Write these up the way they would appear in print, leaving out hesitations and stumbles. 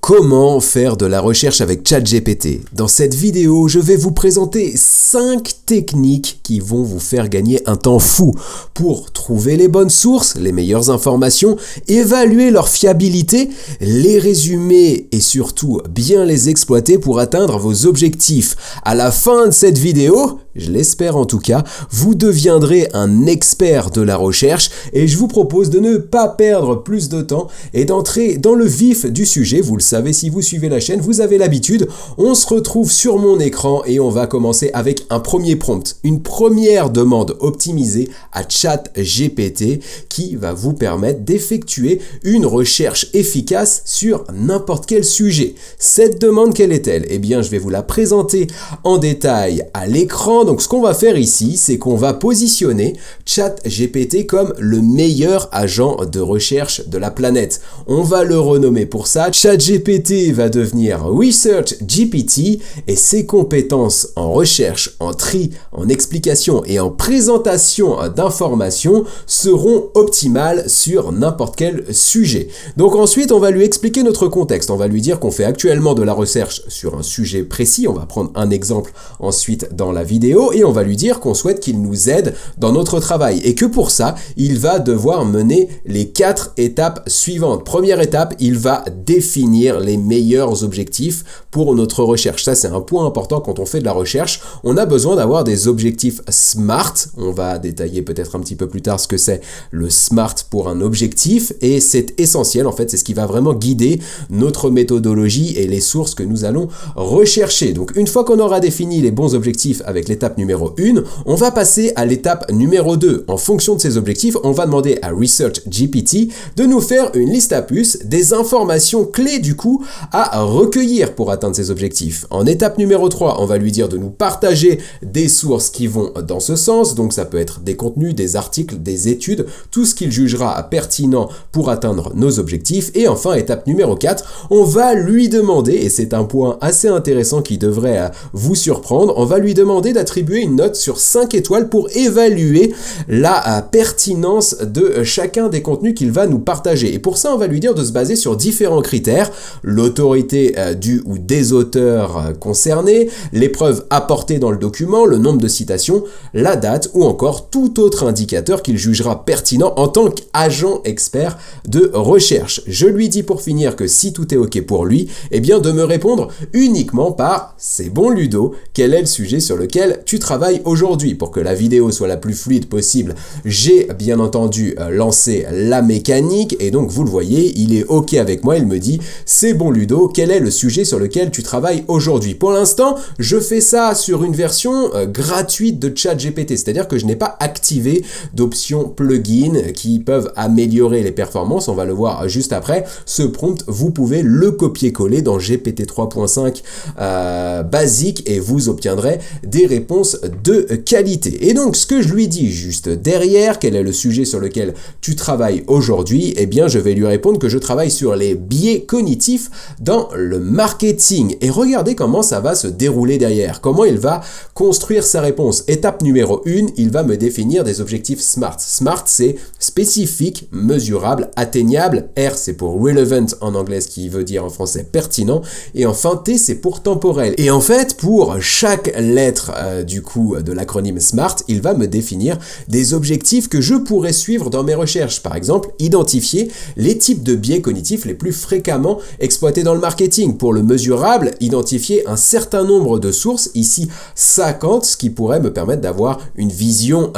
Comment faire de la recherche avec ChatGPT? Dans cette vidéo, je vais vous présenter 5 techniques qui vont vous faire gagner un temps fou pour trouver les bonnes sources, les meilleures informations, évaluer leur fiabilité, les résumer et surtout bien les exploiter pour atteindre vos objectifs. À la fin de cette vidéo, je l'espère en tout cas, vous deviendrez un expert de la recherche et je vous propose de ne pas perdre plus de temps et d'entrer dans le vif du sujet. Vous le savez, si vous suivez la chaîne, vous avez l'habitude. On se retrouve sur mon écran et on va commencer avec un premier prompt, une première demande optimisée à ChatGPT qui va vous permettre d'effectuer une recherche efficace sur n'importe quel sujet. Cette demande, quelle est-elle? Eh bien, je vais vous la présenter en détail à l'écran. Donc, ce qu'on va faire ici, c'est qu'on va positionner ChatGPT comme le meilleur agent de recherche de la planète. On va le renommer pour ça. ChatGPT va devenir ResearchGPT et ses compétences en recherche, en tri, en explication et en présentation d'informations seront optimales sur n'importe quel sujet. Donc ensuite, on va lui expliquer notre contexte. On va lui dire qu'on fait actuellement de la recherche sur un sujet précis. On va prendre un exemple ensuite dans la vidéo et on va lui dire qu'on souhaite qu'il nous aide dans notre travail et que pour ça, il va devoir mener les 4 étapes suivantes. Première étape, il va définir les meilleurs objectifs pour notre recherche. Ça, c'est un point important quand on fait de la recherche. On a besoin d'avoir des objectifs SMART. On va détailler peut-être un petit peu plus tard ce que c'est le SMART pour un objectif et c'est essentiel. En fait, c'est ce qui va vraiment guider notre méthodologie et les sources que nous allons rechercher. Donc, une fois qu'on aura défini les bons objectifs avec l'étape numéro 1, on va passer à l'étape numéro 2. En fonction de ces objectifs, on va demander à ResearchGPT de nous faire une liste à puces des informations clés du coup à recueillir pour atteindre ces objectifs. En étape numéro 3, on va lui dire de nous partager des sources qui vont dans ce sens. Donc ça peut être des contenus, des articles, des études, tout ce qu'il jugera pertinent pour atteindre nos objectifs. Et enfin, étape numéro 4, on va lui demander, et c'est un point assez intéressant qui devrait vous surprendre, on va lui demander d'attribuer une note sur 5 étoiles pour évaluer la pertinence de chacun des contenus qu'il va nous partager. Et pour ça, on va lui dire de se baser sur différents critères, l'autorité du ou des auteurs concernés, les preuves apportées dans le document, le nombre de citations, la date ou encore tout autre indicateur qu'il jugera pertinent en tant qu'agent expert de recherche. Je lui dis pour finir que si tout est OK pour lui, eh bien de me répondre uniquement par « C'est bon Ludo, quel est le sujet sur lequel tu travailles aujourd'hui ?» Pour que la vidéo soit la plus fluide possible, j'ai bien entendu lancé la mécanique et donc vous le voyez, il est OK avec moi, il me dit « C'est bon Ludo, quel est le sujet sur lequel tu travailles aujourd'hui ?» Pour l'instant, je fais ça sur une version gratuite de ChatGPT, c'est-à-dire que je n'ai pas activé d'options plugins qui peuvent améliorer les performances, on va le voir juste après. Ce prompt, vous pouvez le copier-coller dans GPT 3.5 basique et vous obtiendrez des réponses de qualité. Et donc, ce que je lui dis juste derrière, quel est le sujet sur lequel tu travailles aujourd'hui? Eh bien, je vais lui répondre que je travaille sur les biais cognitifs dans le marketing. Et regardez comment ça va se dérouler derrière, comment il va construire sa réponse. Étape numéro 1, il va me définir des objectifs SMART. SMART, c'est spécifique, mesurable, atteignable. R, c'est pour relevant en anglais, ce qui veut dire en français pertinent. Et enfin, T, c'est pour temporel. Et en fait, pour chaque lettre du coup de l'acronyme SMART, il va me définir des objectifs que je pourrais suivre dans mes recherches. Par exemple, identifier les types de biais cognitifs les plus fréquemment exploités dans le marketing. Pour le mesurable, identifier un certain nombre de sources, ici 50, ce qui pourrait me permettre d'avoir une vision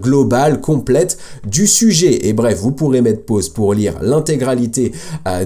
globale, complète du sujet. Et bref, vous pourrez mettre pause pour lire l'intégralité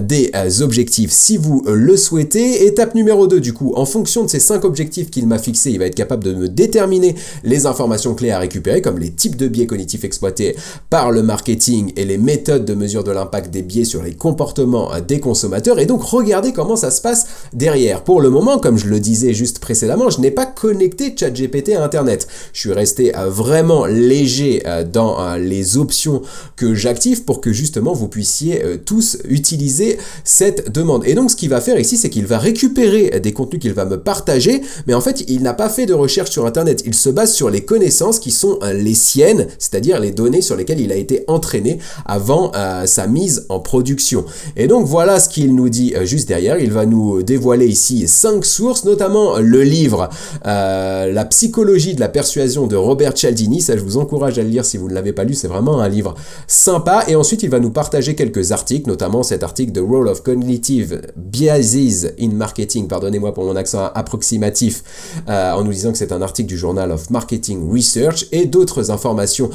des objectifs si vous le souhaitez. Étape numéro 2, du coup, en fonction de ces 5 objectifs qu'il m'a fixés, il va être capable de me déterminer les informations clés à récupérer, comme les types de biais cognitifs exploités par le marketing et les méthodes de mesure de l'impact des biais sur les comportements des consommateurs. Et donc, regardez comment ça se passe derrière. Pour le moment, comme je le disais juste précédemment, je n'ai pas connecté ChatGPT à Internet. Je suis resté vraiment léger dans les options que j'active pour que justement vous puissiez tous utiliser cette demande. Et donc, ce qu'il va faire ici, c'est qu'il va récupérer des contenus qu'il va me partager, mais en fait, il n'a pas fait de recherche sur Internet. Il se base sur les connaissances qui sont les siennes, c'est-à-dire les données sur lesquelles il a été entraîné avant sa mise en production. Et donc voilà ce qu'il nous dit juste derrière. Il va nous dévoiler ici 5 sources, notamment le livre La psychologie de la persuasion de Robert Cialdini. Ça, je vous encourage à le lire si vous ne l'avez pas lu, c'est vraiment un livre sympa. Et ensuite, il va nous partager quelques articles, notamment cet article The Role of Cognitive Biases in Marketing, pardonnez-moi pour mon accent approximatif, en nous disant que c'est un article du Journal of Marketing Research, et d'autres informations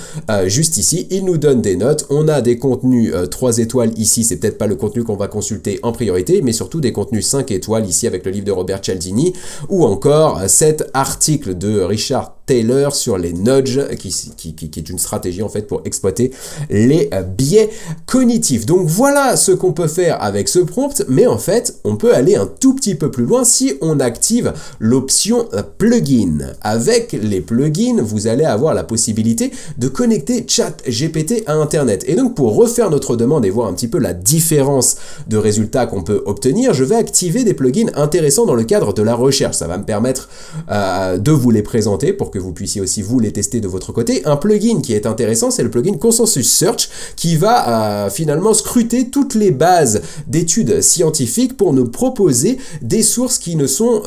juste ici. Il nous donne des notes, on a des contenus 3 étoiles ici, c'est peut-être pas le contenu qu'on va consulter en priorité, mais surtout des contenus 5 étoiles ici avec le livre de Robert Cialdini, ou encore cet article de Richard Taylor sur les nudges, qui est une stratégie en fait pour exploiter les biais cognitifs. Donc voilà ce qu'on peut faire avec ce prompt, mais en fait on peut aller un tout petit peu plus loin si on active l'option plugin. Avec les plugins, vous allez avoir la possibilité de connecter ChatGPT à Internet. Et donc pour refaire notre demande et voir un petit peu la différence de résultats qu'on peut obtenir, je vais activer des plugins intéressants dans le cadre de la recherche. Ça va me permettre de vous les présenter pour que vous puissiez aussi vous les tester de votre côté. Un plugin qui est intéressant, c'est le plugin Consensus Search, qui va finalement scruter toutes les bases d'études scientifiques pour nous proposer des sources qui ne sont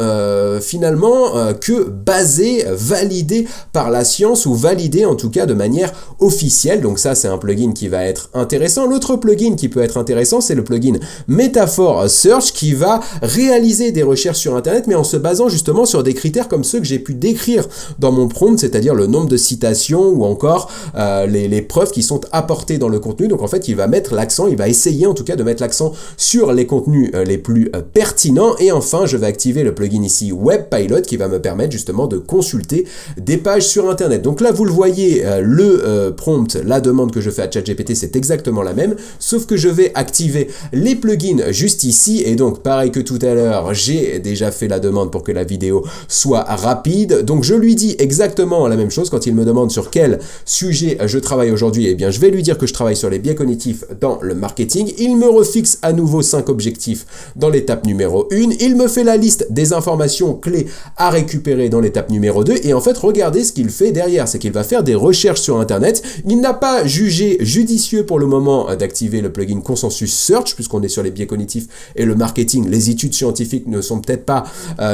finalement que basées, validées par la science, ou validées en tout cas de manière officielle. Donc ça, c'est un plugin qui va être intéressant. L'autre plugin qui peut être intéressant, c'est le plugin Metaphor Search, qui va réaliser des recherches sur Internet, mais en se basant justement sur des critères comme ceux que j'ai pu décrire dans mon prompt, c'est-à-dire le nombre de citations ou encore les preuves qui sont apportées dans le contenu. Donc en fait, il va mettre l'accent, il va essayer en tout cas de mettre l'accent sur les contenus les plus pertinents. Et enfin, je vais activer le plugin ici WebPilot, qui va me permettre justement de consulter des pages sur Internet. Donc là, vous le voyez, le prompt, la demande que je fais à ChatGPT, c'est exactement la même, sauf que je vais activer les plugins juste ici. Et donc, pareil que tout à l'heure, j'ai déjà fait la demande pour que la vidéo soit rapide. Donc je lui dis exactement la même chose quand il me demande sur quel sujet je travaille aujourd'hui. Eh bien, je vais lui dire que je travaille sur les biais cognitifs dans le marketing. Il me refixe à nouveau 5 objectifs dans l'étape numéro 1. Il me fait la liste des informations clés à récupérer dans l'étape numéro 2. Et en fait, regardez ce qu'il fait derrière. C'est qu'il va faire des recherches sur Internet. Il n'a pas jugé judicieux pour le moment d'activer le plugin Consensus Search, puisqu'on est sur les biais cognitifs et le marketing. Les études scientifiques ne sont peut-être pas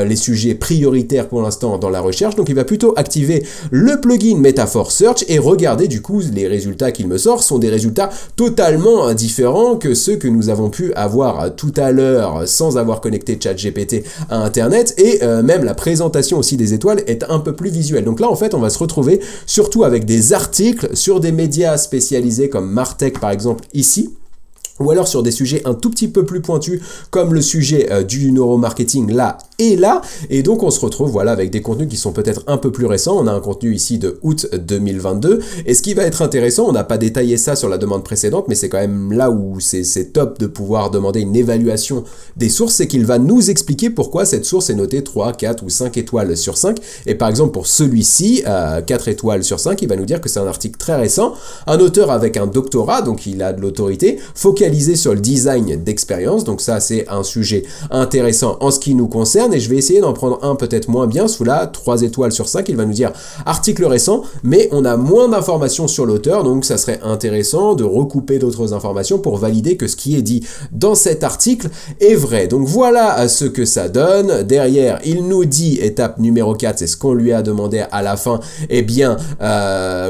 les sujets prioritaires pour l'instant dans la recherche. Donc il va plutôt activer le plugin Metaphor Search, et regardez du coup les résultats qu'il me sort sont des résultats totalement différents que ceux que nous avons pu avoir tout à l'heure sans avoir connecté ChatGPT à Internet. Et même la présentation aussi des étoiles est un peu plus visuelle. Donc là en fait on va se retrouver surtout avec des articles sur des médias spécialisés comme Martech par exemple ici, ou alors sur des sujets un tout petit peu plus pointus comme le sujet du neuromarketing là et là. Et donc on se retrouve voilà avec des contenus qui sont peut-être un peu plus récents. On a un contenu ici de août 2022, et ce qui va être intéressant, on n'a pas détaillé ça sur la demande précédente, mais c'est quand même là où c'est top de pouvoir demander une évaluation des sources, c'est qu'il va nous expliquer pourquoi cette source est notée 3, 4 ou 5 étoiles sur 5. Et par exemple pour celui-ci, 4 étoiles sur 5, il va nous dire que c'est un article très récent, un auteur avec un doctorat, donc il a de l'autorité, focalisé sur le design d'expérience. Donc ça c'est un sujet intéressant en ce qui nous concerne, et je vais essayer d'en prendre un peut-être moins bien. Sous là 3 étoiles sur 5, il va nous dire article récent, mais on a moins d'informations sur l'auteur, donc ça serait intéressant de recouper d'autres informations pour valider que ce qui est dit dans cet article est vrai. Donc voilà ce que ça donne. Derrière il nous dit, étape numéro 4, c'est ce qu'on lui a demandé à la fin, eh bien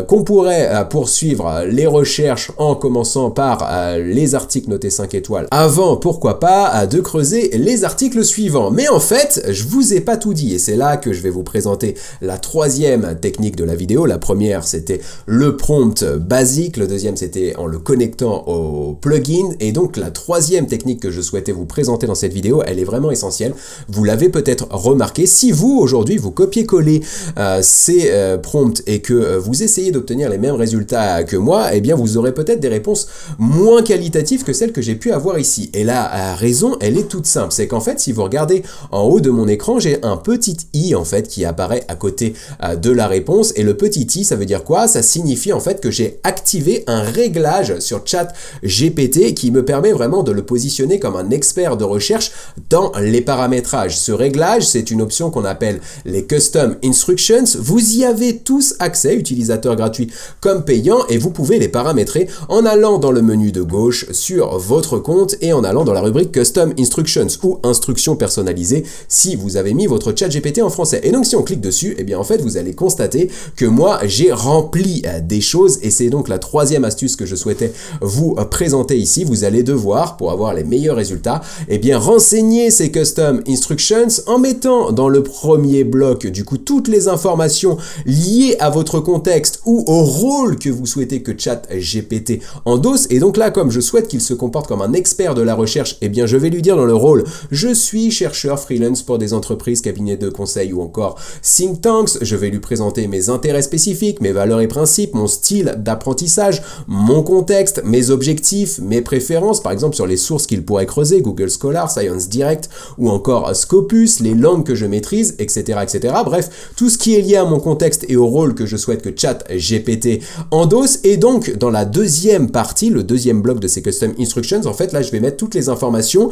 qu'on pourrait poursuivre les recherches en commençant par les articles notés 5 étoiles avant, pourquoi pas, de creuser les articles suivants. Mais en fait, je vous ai pas tout dit, et c'est là que je vais vous présenter la troisième technique de la vidéo. La première, c'était le prompt basique, le deuxième, c'était en le connectant au plugin, et donc la troisième technique que je souhaitais vous présenter dans cette vidéo, elle est vraiment essentielle. Vous l'avez peut-être remarqué, si vous, aujourd'hui, vous copiez-collez ces prompts et que vous essayez d'obtenir les mêmes résultats que moi, eh bien, vous aurez peut-être des réponses moins qualitatives que celles que j'ai pu avoir ici. Et la raison, elle est toute simple, c'est qu'en fait, si vous regardez en haut haut de mon écran, j'ai un petit i en fait qui apparaît à côté de la réponse, et le petit i, ça veut dire quoi? Ça signifie en fait que j'ai activé un réglage sur ChatGPT qui me permet vraiment de le positionner comme un expert de recherche dans les paramétrages. Ce réglage, c'est une option qu'on appelle les Custom Instructions. Vous y avez tous accès, utilisateurs gratuits comme payants, et vous pouvez les paramétrer en allant dans le menu de gauche sur votre compte et en allant dans la rubrique Custom Instructions ou instructions personnalisées si vous avez mis votre ChatGPT en français. Et donc si on clique dessus, eh bien en fait vous allez constater que moi j'ai rempli des choses, et c'est donc la troisième astuce que je souhaitais vous présenter ici. Vous allez devoir, pour avoir les meilleurs résultats, eh bien renseigner ces Custom Instructions en mettant dans le premier bloc du coup toutes les informations liées à votre contexte ou au rôle que vous souhaitez que ChatGPT endosse. Et donc là, comme je souhaite qu'il se comporte comme un expert de la recherche, eh bien je vais lui dire dans le rôle: je suis chercheur freelance pour des entreprises, cabinets de conseil ou encore think tanks. Je vais lui présenter mes intérêts spécifiques, mes valeurs et principes, mon style d'apprentissage, mon contexte, mes objectifs, mes préférences, par exemple sur les sources qu'il pourrait creuser, Google Scholar, Science Direct ou encore Scopus, les langues que je maîtrise, etc., etc. Bref, tout ce qui est lié à mon contexte et au rôle que je souhaite que ChatGPT endosse. Et donc, dans la deuxième partie, le deuxième bloc de ces Custom Instructions, en fait, là, je vais mettre toutes les informations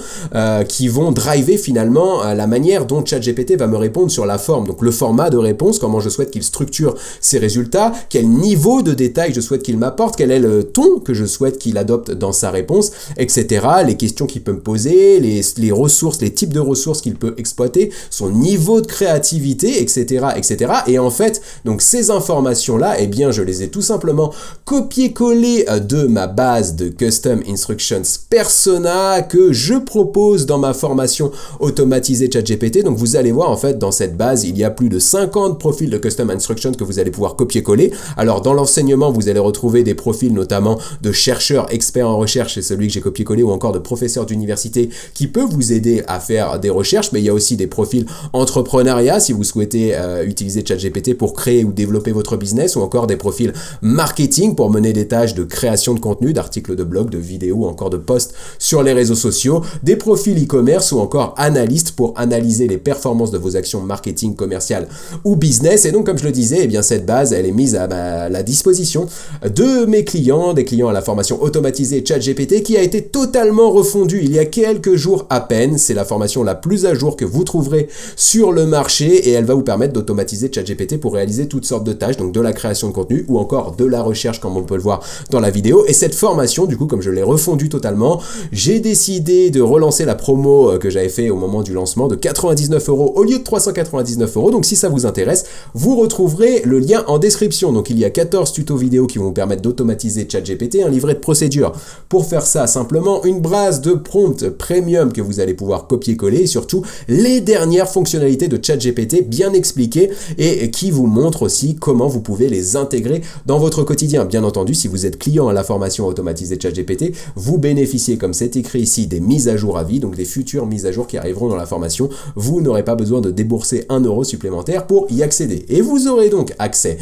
qui vont driver finalement la manière dont ChatGPT va me répondre sur la forme. Donc, le format de réponse, comment je souhaite qu'il structure ses résultats, quel niveau de détail je souhaite qu'il m'apporte, quel est le ton que je souhaite qu'il adopte dans sa réponse, etc. Les questions qu'il peut me poser, les ressources, les types de ressources qu'il peut exploiter, son niveau de créativité, etc., etc. Et en fait, donc ces informations-là, eh bien, je les ai tout simplement copié-collé de ma base de Custom Instructions Persona que je propose dans ma formation automatisée ChatGPT. Donc vous allez voir en fait dans cette base, il y a plus de 50 profils de Custom Instructions que vous allez pouvoir copier-coller. Alors dans l'enseignement, vous allez retrouver des profils notamment de chercheurs experts en recherche, c'est celui que j'ai copié-collé, ou encore de professeurs d'université qui peut vous aider à faire des recherches, mais il y a aussi des profils entrepreneuriat si vous souhaitez utiliser ChatGPT pour créer ou développer votre business, ou encore des profils marketing pour mener des tâches de création de contenu, d'articles de blog, de vidéos, ou encore de posts sur les réseaux sociaux, des profils e-commerce ou encore analystes pour analyser les performances de vos actions marketing, commerciales ou business. Et donc comme je le disais, eh bien cette base elle est mise à la disposition de mes clients, des clients à la formation automatisée ChatGPT qui a été totalement refondue il y a quelques jours à peine. C'est la formation la plus à jour que vous trouverez sur le marché et elle va vous permettre d'automatiser ChatGPT pour réaliser toutes sortes de tâches, donc de la création de contenu ou encore de la recherche comme on peut le voir dans la vidéo. Et cette formation, du coup, comme je l'ai refondue totalement, j'ai décidé de relancer la promo que j'avais fait au moment du lancement de 99 € au lieu de 399 €. Donc si ça vous intéresse, vous retrouverez le lien en description. Donc il y a 14 tutos vidéo qui vont vous permettre d'automatiser ChatGPT, un livret de procédures pour faire ça simplement, une brasse de prompt premium que vous allez pouvoir copier-coller et surtout les dernières fonctionnalités de ChatGPT bien expliquées et qui vous montrent aussi comment vous pouvez les intégrer dans votre quotidien. Bien entendu, si vous êtes client à la formation automatisée ChatGPT, vous bénéficiez, comme c'est écrit ici, des mises à jour à vie, donc des futures mises à jour qui arriveront dans la formation. Vous n'aurez pas besoin de débourser 1 € supplémentaire pour y accéder. Et vous aurez donc accès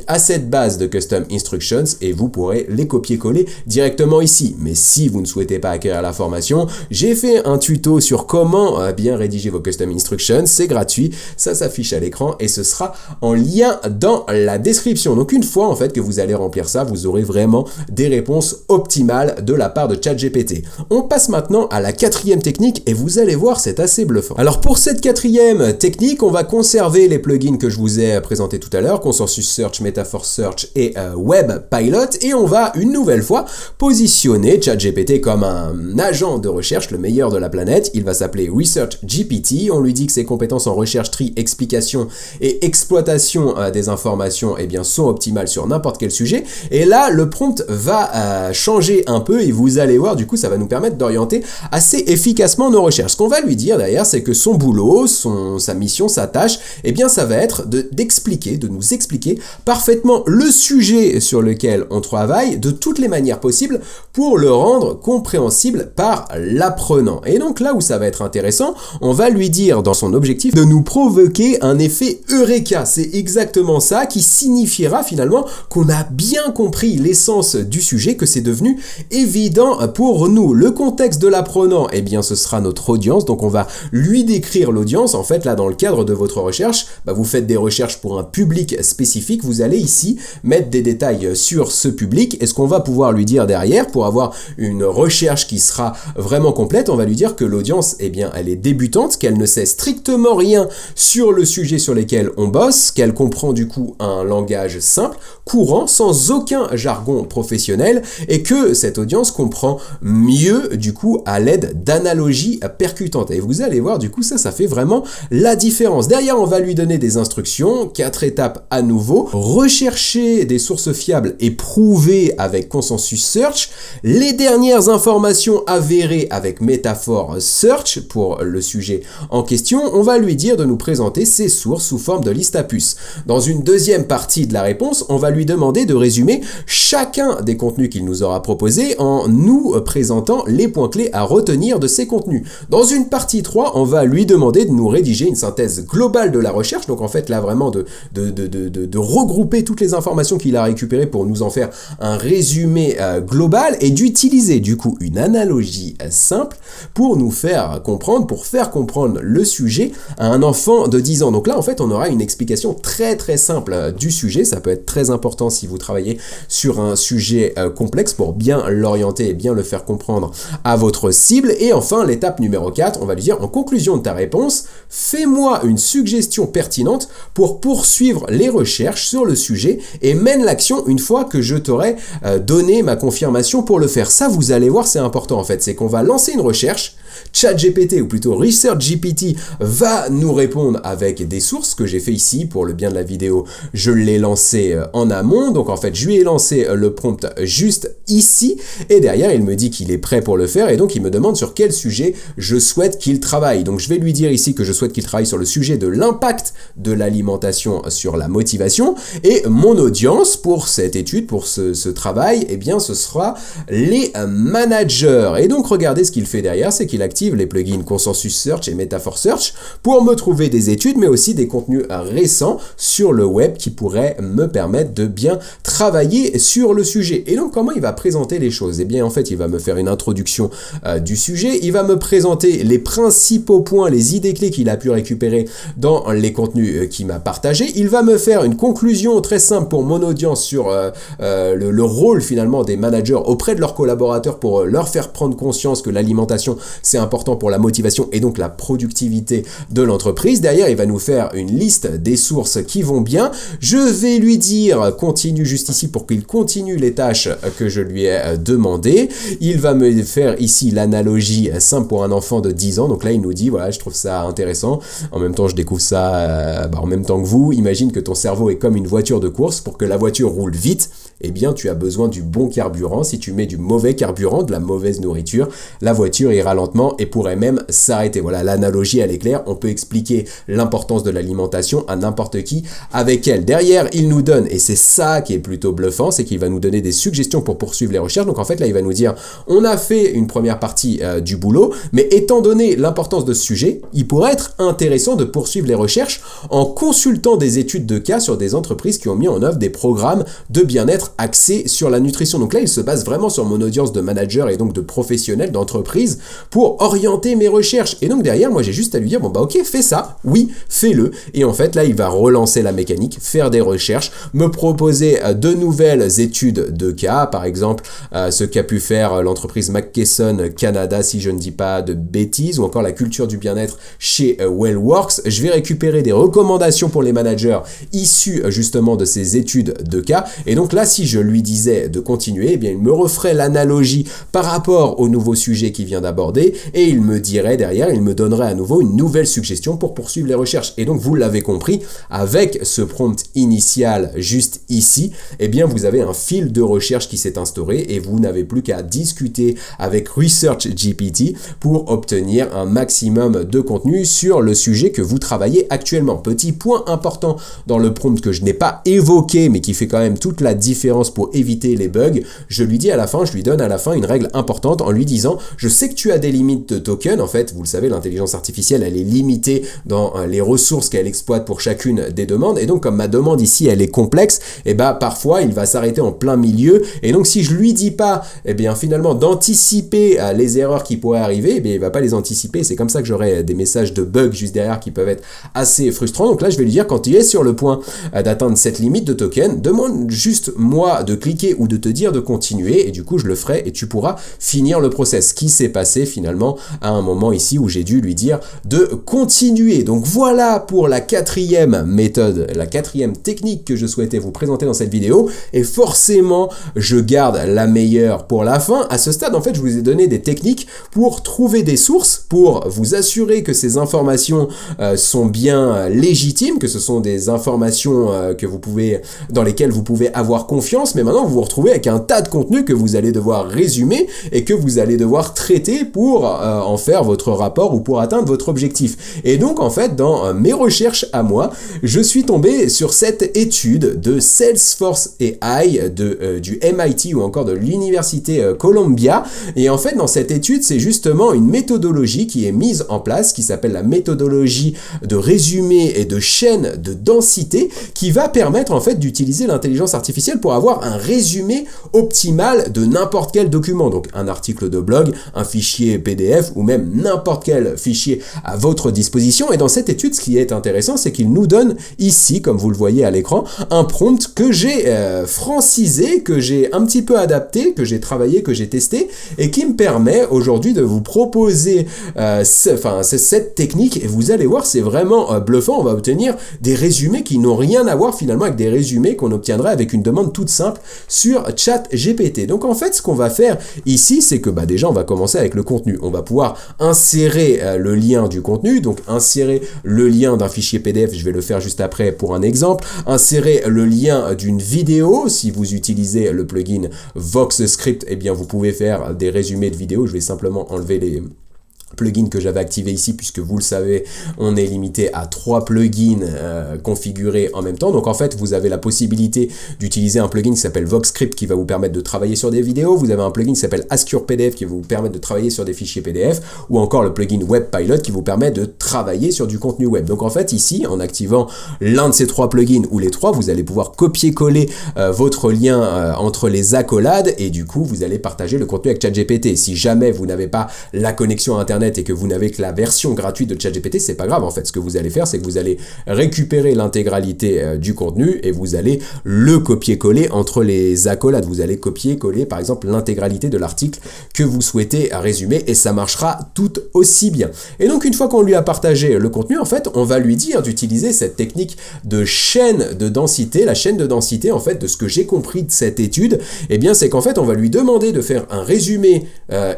à cette base de Custom Instructions et vous pourrez les copier-coller directement ici. Mais si vous ne souhaitez pas acquérir la formation, j'ai fait un tuto sur comment bien rédiger vos Custom Instructions. C'est gratuit, ça s'affiche à l'écran et ce sera en lien dans la description. Donc une fois en fait que vous allez remplir ça, vous aurez vraiment des réponses optimales de la part de ChatGPT. On passe maintenant à la quatrième technique et vous allez voir, c'est assez bluffant. Alors pour cette quatrième technique, on va conserver les plugins que je vous ai présentés tout à l'heure, Consensus Search, Metaphor Search et Web Pilot, et on va une nouvelle fois positionner ChatGPT comme un agent de recherche, le meilleur de la planète. Il va s'appeler Research GPT. On lui dit que ses compétences en recherche, tri, explication et exploitation des informations eh bien, sont optimales sur n'importe quel sujet. Et là, le prompt va changer un peu et vous allez voir, du coup, ça va nous permettre d'orienter assez efficacement nos recherches. Ce qu'on va lui dire d'ailleurs, c'est que son boulot, sa mission, sa tâche, eh bien, ça va être de nous expliquer parfaitement le sujet sur lequel on travaille de toutes les manières possibles pour le rendre compréhensible par l'apprenant. Et donc là où ça va être intéressant, on va lui dire dans son objectif de nous provoquer un effet Eureka. C'est exactement ça qui signifiera finalement qu'on a bien compris l'essence du sujet, que c'est devenu évident pour nous. Le contexte de l'apprenant, eh bien ce sera notre audience, donc on va lui lui décrire l'audience. En fait, là, dans le cadre de votre recherche, vous faites des recherches pour un public spécifique. Vous allez ici mettre des détails sur ce public. Et ce qu'on va pouvoir lui dire derrière, pour avoir une recherche qui sera vraiment complète, on va lui dire que l'audience, eh bien, elle est débutante, qu'elle ne sait strictement rien sur le sujet sur lequel on bosse, qu'elle comprend du coup un langage simple, courant, sans aucun jargon professionnel, et que cette audience comprend mieux du coup à l'aide d'analogies percutantes. Et vous allez voir, du coup, ça fait vraiment la différence. Derrière, on va lui donner des instructions, 4 étapes à nouveau, rechercher des sources fiables et prouver avec Consensus Search, les dernières informations avérées avec Métaphore Search pour le sujet en question. On va lui dire de nous présenter ces sources sous forme de liste à puces. Dans une deuxième partie de la réponse, on va lui demander de résumer chacun des contenus qu'il nous aura proposés en nous présentant les points clés à retenir de ces contenus. Dans une partie 3, on va lui demander de nous rédiger une synthèse globale de la recherche, donc en fait là vraiment de regrouper toutes les informations qu'il a récupérées pour nous en faire un résumé global et d'utiliser du coup une analogie simple pour nous faire comprendre, pour faire comprendre le sujet à un enfant de 10 ans. Donc là en fait on aura une explication très simple du sujet. Ça peut être très important si vous travaillez sur un sujet complexe pour bien l'orienter et bien le faire comprendre à votre cible. Et enfin l'étape numéro 4, on va lui dire en conclusion de ta réponse, fais-moi une suggestion pertinente pour poursuivre les recherches sur le sujet et mène l'action une fois que je t'aurai donné ma confirmation pour le faire. Ça, vous allez voir, c'est important en fait, c'est qu'on va lancer une recherche, ChatGPT ou plutôt ResearchGPT va nous répondre avec des sources que j'ai fait ici pour le bien de la vidéo. Je l'ai lancé en amont, donc en fait je lui ai lancé le prompt juste ici et derrière il me dit qu'il est prêt pour le faire et donc il me demande sur quel sujet je souhaite qu'il travaille. Donc je vais lui dire ici que je souhaite qu'il travaille sur le sujet de l'impact de l'alimentation sur la motivation et mon audience pour cette étude, pour ce travail, eh bien ce sera les managers. Et donc regardez ce qu'il fait derrière, c'est qu'il active les plugins Consensus Search et Métaphore Search pour me trouver des études mais aussi des contenus récents sur le web qui pourraient me permettre de bien travailler sur le sujet. Et donc comment il va présenter les choses? Eh bien en fait il va me faire une introduction du sujet, il va me présenter les principaux points, les idées clés qu'il a pu récupérer dans les contenus qu'il m'a partagés, il va me faire une conclusion très simple pour mon audience sur le rôle finalement des managers auprès de leurs collaborateurs pour leur faire prendre conscience que l'alimentation c'est important pour la motivation et donc la productivité de l'entreprise. Derrière il va nous faire une liste des sources qui vont bien, je vais lui dire continue juste ici pour qu'il continue les tâches que je lui ai demandées, il va me faire ici l'analogie simple pour un enfant de 10 ans, donc là il nous dit voilà je trouve ça intéressant, en même temps je découvre ça en même temps que vous, imagine que ton cerveau est comme une voiture de course, pour que la voiture roule vite, eh bien tu as besoin du bon carburant, si tu mets du mauvais carburant, de la mauvaise nourriture, la voiture ira lentement et pourrait même s'arrêter. Voilà, l'analogie elle est claire, on peut expliquer l'importance de l'alimentation à n'importe qui avec elle. Derrière il nous donne, et c'est ça qui est plutôt bluffant, c'est qu'il va nous donner des suggestions pour poursuivre les recherches. Donc en fait là il va nous dire on a fait une première partie du boulot, mais étant donné l'importance de ce sujet, il pourrait être intéressant de poursuivre les recherches en consultant des études de cas sur des entreprises qui ont mis en œuvre des programmes de bien-être axés sur la nutrition. Donc là il se base vraiment sur mon audience de managers et donc de professionnels d'entreprise pour orienter mes recherches. Et donc derrière moi j'ai juste à lui dire bon bah ok fais ça, oui fais-le, et en fait là il va relancer la mécanique, faire des recherches, me proposer de nouvelles études de cas, par exemple ce qu'a pu faire l'entreprise McKesson Canada si je ne dis pas de bêtises, ou encore la culture du bien-être chez Wellworks. Je vais récupérer des recommandations pour les managers issues justement de ces études de cas, et donc là si je lui disais de continuer, eh bien il me referait l'analogie par rapport au nouveau sujet qu'il vient d'aborder, et il me dirait derrière, il me donnerait à nouveau une nouvelle suggestion pour poursuivre les recherches. Et donc vous l'avez compris, avec ce prompt initial juste ici, eh bien vous avez un fil de recherche qui s'est instauré et vous n'avez plus qu'à discuter avec ResearchGPT pour obtenir un maximum de contenu sur le sujet que vous travaillez actuellement. Petit point important dans le prompt que je n'ai pas évoqué mais qui fait quand même toute la différence différence pour éviter les bugs, je lui donne à la fin une règle importante en lui disant, je sais que tu as des limites de tokens, en fait, vous le savez, l'intelligence artificielle, elle est limitée dans les ressources qu'elle exploite pour chacune des demandes, et donc comme ma demande ici, elle est complexe, et bah parfois, il va s'arrêter en plein milieu, et donc si je lui dis pas, eh bien finalement, d'anticiper les erreurs qui pourraient arriver, eh bien il va pas les anticiper, c'est comme ça que j'aurai des messages de bugs juste derrière qui peuvent être assez frustrants, donc là je vais lui dire, quand il est sur le point d'atteindre cette limite de token, demande juste moi de cliquer ou de te dire de continuer, et du coup je le ferai, et tu pourras finir le process. Ce qui s'est passé finalement à un moment ici où j'ai dû lui dire de continuer. Donc voilà pour la quatrième méthode, la quatrième technique que je souhaitais vous présenter dans cette vidéo, et forcément je garde la meilleure pour la fin. À ce stade en fait je vous ai donné des techniques pour trouver des sources, pour vous assurer que ces informations sont bien légitimes, que ce sont des informations dans lesquelles vous pouvez avoir confiance, mais maintenant vous vous retrouvez avec un tas de contenu que vous allez devoir résumer et que vous allez devoir traiter pour en faire votre rapport ou pour atteindre votre objectif. Et donc en fait dans mes recherches à moi, je suis tombé sur cette étude de Salesforce AI du MIT ou encore de l'université Columbia, et en fait dans cette étude c'est justement une méthodologie qui est mise en place qui s'appelle la méthodologie de résumé et de chaîne de densité, qui va permettre en fait d'utiliser l'intelligence artificielle pour avoir un résumé optimal de n'importe quel document, donc un article de blog, un fichier PDF ou même n'importe quel fichier à votre disposition. Et dans cette étude, ce qui est intéressant, c'est qu'il nous donne ici, comme vous le voyez à l'écran, un prompt que j'ai francisé, que j'ai un petit peu adapté, que j'ai travaillé, que j'ai testé, et qui me permet aujourd'hui de vous proposer cette technique, et vous allez voir, c'est vraiment bluffant. On va obtenir des résumés qui n'ont rien à voir finalement avec des résumés qu'on obtiendrait avec une demande toute simple sur ChatGPT. Donc en fait, ce qu'on va faire ici, c'est que déjà on va commencer avec le contenu. On va pouvoir insérer le lien du contenu, donc insérer le lien d'un fichier PDF, je vais le faire juste après pour un exemple, insérer le lien d'une vidéo, si vous utilisez le plugin VoxScript, eh bien vous pouvez faire des résumés de vidéos. Je vais simplement enlever les plugin que j'avais activé ici, puisque vous le savez, on est limité à 3 plugins configurés en même temps. Donc en fait, vous avez la possibilité d'utiliser un plugin qui s'appelle VoxScript qui va vous permettre de travailler sur des vidéos. Vous avez un plugin qui s'appelle AskYourPDF qui va vous permettre de travailler sur des fichiers PDF, ou encore le plugin WebPilot qui vous permet de travailler sur du contenu web. Donc en fait, ici, en activant l'un de ces 3 plugins ou les 3, vous allez pouvoir copier-coller votre lien entre les accolades, et du coup, vous allez partager le contenu avec ChatGPT. Si jamais vous n'avez pas la connexion à Internet et que vous n'avez que la version gratuite de ChatGPT, c'est pas grave en fait. Ce que vous allez faire, c'est que vous allez récupérer l'intégralité du contenu et vous allez le copier-coller entre les accolades. Vous allez copier-coller par exemple l'intégralité de l'article que vous souhaitez résumer, et ça marchera tout aussi bien. Et donc une fois qu'on lui a partagé le contenu, en fait, on va lui dire d'utiliser cette technique de chaîne de densité. La chaîne de densité, en fait, de ce que j'ai compris de cette étude, eh bien c'est qu'en fait on va lui demander de faire un résumé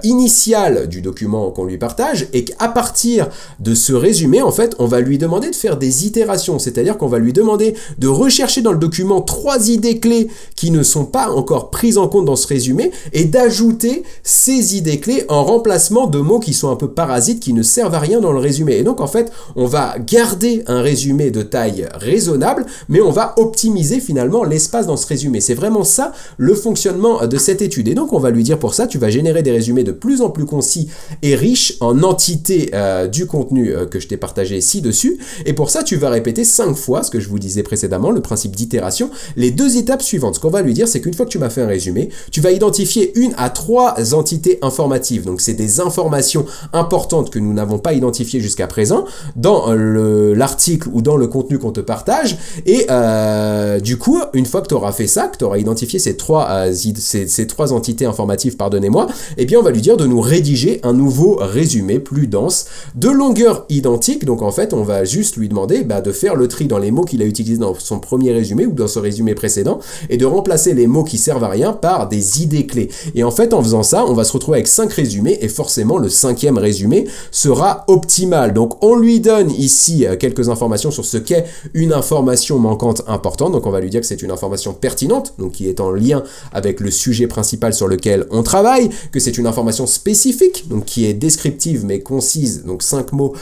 initial du document qu'on lui partage, et qu'à partir de ce résumé, en fait, on va lui demander de faire des itérations, c'est-à-dire qu'on va lui demander de rechercher dans le document 3 idées clés qui ne sont pas encore prises en compte dans ce résumé, et d'ajouter ces idées clés en remplacement de mots qui sont un peu parasites, qui ne servent à rien dans le résumé. Et donc, en fait, on va garder un résumé de taille raisonnable, mais on va optimiser finalement l'espace dans ce résumé. C'est vraiment ça le fonctionnement de cette étude. Et donc, on va lui dire pour ça, tu vas générer des résumés de plus en plus concis et riches en entité du contenu que je t'ai partagé ci-dessus, et pour ça tu vas répéter 5 fois ce que je vous disais précédemment, le principe d'itération, les 2 étapes suivantes. Ce qu'on va lui dire, c'est qu'une fois que tu m'as fait un résumé, tu vas identifier 1 à 3 entités informatives, donc c'est des informations importantes que nous n'avons pas identifiées jusqu'à présent dans l'article ou dans le contenu qu'on te partage, et du coup, une fois que tu auras fait ça, que tu auras identifié ces 3 entités informatives, pardonnez-moi, et bien on va lui dire de nous rédiger un nouveau résumé plus dense, de longueur identique. Donc en fait, on va juste lui demander de faire le tri dans les mots qu'il a utilisés dans son premier résumé ou dans son résumé précédent, et de remplacer les mots qui servent à rien par des idées clés. Et en fait, en faisant ça, on va se retrouver avec 5 résumés, et forcément, le 5e résumé sera optimal. Donc on lui donne ici quelques informations sur ce qu'est une information manquante importante. Donc on va lui dire que c'est une information pertinente, donc qui est en lien avec le sujet principal sur lequel on travaille, que c'est une information spécifique, donc qui est descriptive descriptive mais concise, donc 5 mots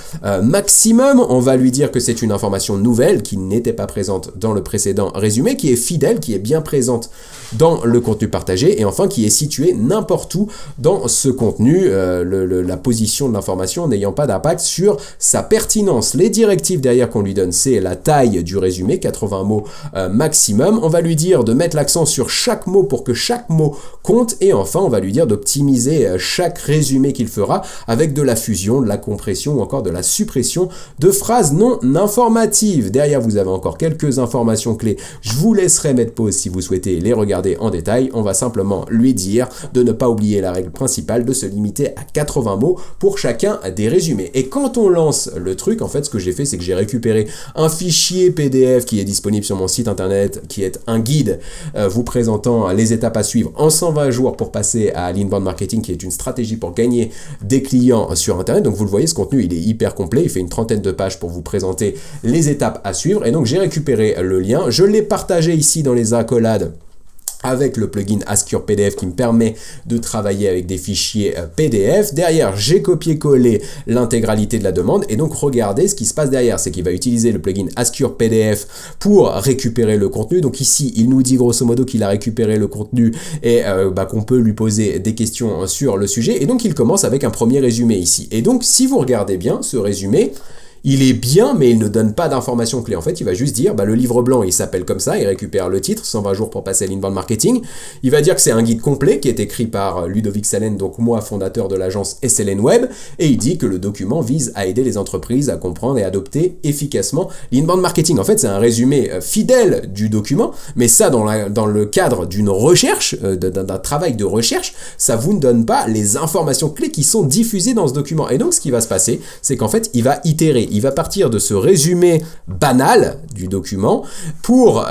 maximum. On va lui dire que c'est une information nouvelle qui n'était pas présente dans le précédent résumé, qui est fidèle, qui est bien présente dans le contenu partagé et enfin qui est située n'importe où dans ce contenu, la position de l'information n'ayant pas d'impact sur sa pertinence. Les directives derrière qu'on lui donne, c'est la taille du résumé, 80 mots maximum. On va lui dire de mettre l'accent sur chaque mot pour que chaque mot compte et enfin on va lui dire d'optimiser chaque résumé qu'il fera avec de la fusion, de la compression ou encore de la suppression de phrases non informatives. Derrière vous avez encore quelques informations clés. Je vous laisserai mettre pause si vous souhaitez les regarder en détail. On va simplement lui dire de ne pas oublier la règle principale de se limiter à 80 mots pour chacun des résumés. Et quand on lance le truc, en fait ce que j'ai fait c'est que j'ai récupéré un fichier PDF qui est disponible sur mon site internet qui est un guide vous présentant les étapes à suivre en 120 jours pour passer à l'inbound marketing qui est une stratégie pour gagner des clients sur internet. Donc vous le voyez, ce contenu il est hyper complet, il fait une trentaine de pages pour vous présenter les étapes à suivre et donc j'ai récupéré le lien, je l'ai partagé ici dans les accolades avec le plugin Ask Your PDF qui me permet de travailler avec des fichiers PDF. Derrière, j'ai copié-collé l'intégralité de la demande et donc regardez ce qui se passe derrière, c'est qu'il va utiliser le plugin Ask Your PDF pour récupérer le contenu. Donc ici, il nous dit grosso modo qu'il a récupéré le contenu et qu'on peut lui poser des questions sur le sujet. Et donc, il commence avec un premier résumé ici. Et donc, si vous regardez bien ce résumé, il est bien, mais il ne donne pas d'informations clés. En fait, il va juste dire, le livre blanc, il s'appelle comme ça, il récupère le titre, 120 jours pour passer à l'inbound marketing. Il va dire que c'est un guide complet qui est écrit par Ludovic Salen, donc moi, fondateur de l'agence SLN Web, et il dit que le document vise à aider les entreprises à comprendre et adopter efficacement l'inbound marketing. En fait, c'est un résumé fidèle du document, mais ça, dans le cadre d'une recherche, d'un travail de recherche, ça vous ne donne pas les informations clés qui sont diffusées dans ce document. Et donc, ce qui va se passer, c'est qu'en fait, il va itérer. Il va partir de ce résumé banal du document pour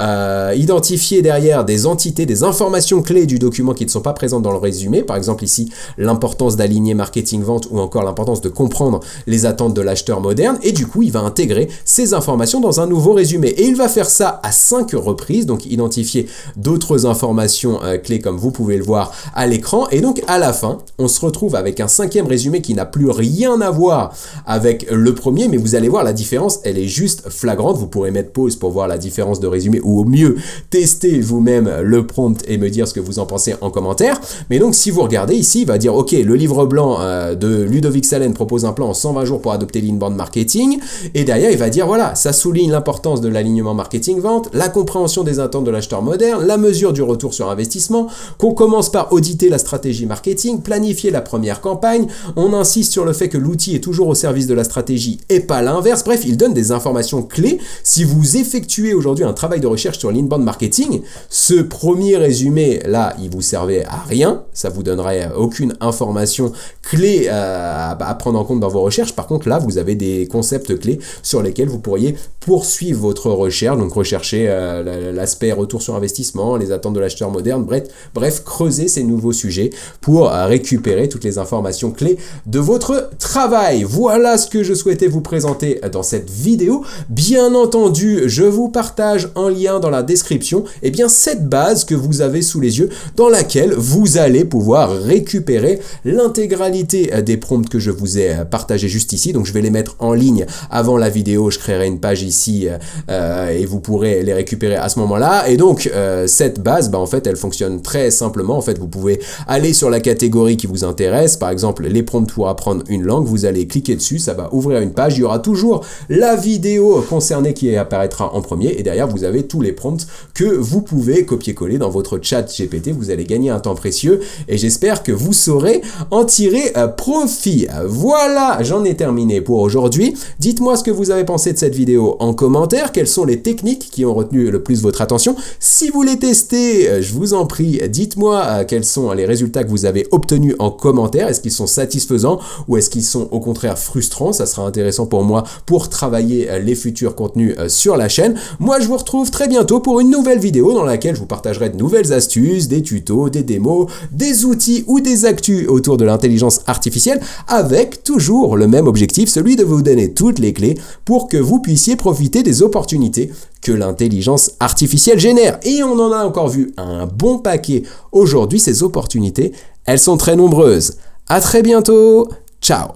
identifier derrière des entités, des informations clés du document qui ne sont pas présentes dans le résumé. Par exemple ici, l'importance d'aligner marketing-vente ou encore l'importance de comprendre les attentes de l'acheteur moderne. Et du coup, il va intégrer ces informations dans un nouveau résumé. Et il va faire ça à 5 reprises, donc identifier d'autres informations clés comme vous pouvez le voir à l'écran. Et donc à la fin, on se retrouve avec un 5e résumé qui n'a plus rien à voir avec le premier, mais vous allez voir la différence, elle est juste flagrante. Vous pourrez mettre pause pour voir la différence de résumé ou au mieux tester vous-même le prompt et me dire ce que vous en pensez en commentaire. Mais donc si vous regardez ici, il va dire ok, le livre blanc de Ludovic Salen propose un plan en 120 jours pour adopter l'inbound marketing et derrière il va dire voilà, ça souligne l'importance de l'alignement marketing-vente, la compréhension des attentes de l'acheteur moderne, la mesure du retour sur investissement, qu'on commence par auditer la stratégie marketing, planifier la première campagne, on insiste sur le fait que l'outil est toujours au service de la stratégie et pas l'inverse. Bref, il donne des informations clés. Si vous effectuez aujourd'hui un travail de recherche sur l'inbound marketing, ce premier résumé là, il vous servait à rien, ça vous donnerait aucune information clé à prendre en compte dans vos recherches. Par contre là, vous avez des concepts clés sur lesquels vous pourriez poursuivre votre recherche, donc rechercher l'aspect retour sur investissement, les attentes de l'acheteur moderne, bref, creuser ces nouveaux sujets pour récupérer toutes les informations clés de votre travail. Voilà ce que je souhaitais vous présenter dans cette vidéo. Bien entendu, je vous partage en lien dans la description cette base que vous avez sous les yeux dans laquelle vous allez pouvoir récupérer l'intégralité des prompts que je vous ai partagés juste ici. Donc je vais les mettre en ligne avant la vidéo, je créerai une page ici et vous pourrez les récupérer à ce moment-là. Et donc cette base, en fait, elle fonctionne très simplement. En fait, vous pouvez aller sur la catégorie qui vous intéresse, par exemple les prompts pour apprendre une langue, vous allez cliquer dessus, ça va ouvrir une page, il y aura toujours la vidéo concernée qui apparaîtra en premier et derrière vous avez tous les prompts que vous pouvez copier-coller dans votre chat GPT. Vous allez gagner un temps précieux et j'espère que vous saurez en tirer profit. Voilà, j'en ai terminé pour aujourd'hui. Dites-moi ce que vous avez pensé de cette vidéo en commentaire, quelles sont les techniques qui ont retenu le plus votre attention. Si vous les testez, je vous en prie, dites-moi quels sont les résultats que vous avez obtenus en commentaire. Est-ce qu'ils sont satisfaisants ou est-ce qu'ils sont au contraire frustrants? Ça sera intéressant pour moi pour travailler les futurs contenus sur la chaîne. Moi, je vous retrouve très bientôt pour une nouvelle vidéo dans laquelle je vous partagerai de nouvelles astuces, des tutos, des démos, des outils ou des actus autour de l'intelligence artificielle avec toujours le même objectif, celui de vous donner toutes les clés pour que vous puissiez profiter des opportunités que l'intelligence artificielle génère. Et on en a encore vu un bon paquet aujourd'hui. Ces opportunités, elles sont très nombreuses. À très bientôt. Ciao.